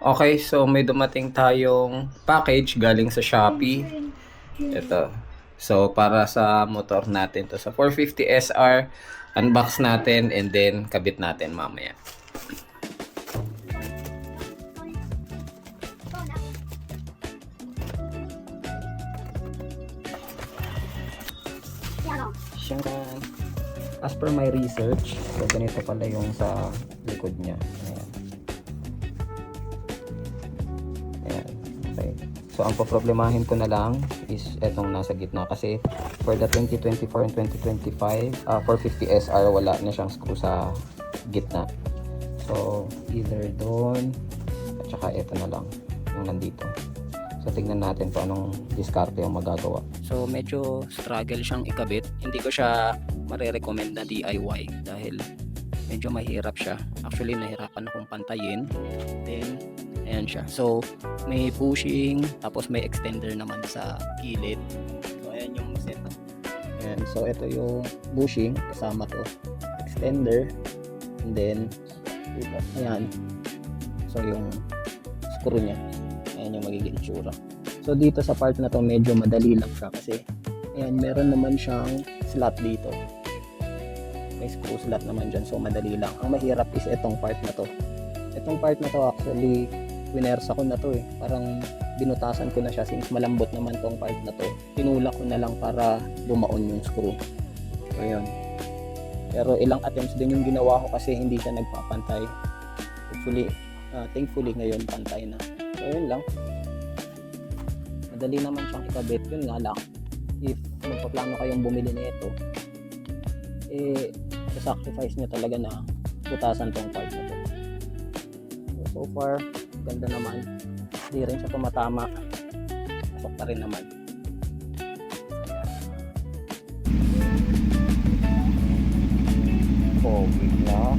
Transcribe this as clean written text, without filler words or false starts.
Okay, so may dumating tayong package galing sa Shopee. Ito. So, para sa motor natin to sa 450 SR, unbox natin and then kabit natin mamaya. Sharan. As per my research, so ganito pala yung sa likod niya. Ayan. Ayan. Okay. So, ang poproblemahin ko na lang is etong nasa gitna kasi for the 2024 and 2025 450 SR wala na siyang screw sa gitna. So, either doon at saka ito na lang yung nandito. So, tignan natin kung anong diskarte yung magagawa. So, medyo struggle siyang ikabit. Hindi ko siya marirecommend na DIY dahil medyo mahirap siya. Actually, nahirapan akong pantayin. Then, ayan siya. So, may bushing, tapos may extender naman sa gilid. So, ayan yung setup. Ayan. So, ito yung bushing. Kasama to. Extender. And then, ito. Ayan. So, yung screw niya. Ayan yung magiging itsura. So, dito sa part na to, medyo madali lang siya kasi ayan, meron naman siyang slot dito. May screw slot naman dyan. So, madali lang. Ang mahirap is itong part na to. Itong part na to actually, winersa ko na to eh. Parang binutasan ko na siya since malambot naman tong part na to. Tinulak ko na lang para bumaon yung screw. So, yun. Pero ilang attempts din yung ginawa ko kasi hindi siya nagpapantay. Thankfully ngayon pantay na. So, yun lang. Madali naman siyang ikabit. Yun nga lang. If magpaplano kayong bumili nito, sacrifice nyo talaga na butasan tong part na to. So far, ganda naman. Hindi rin siya tumatama. Pasok pa rin naman. Oh, wait na.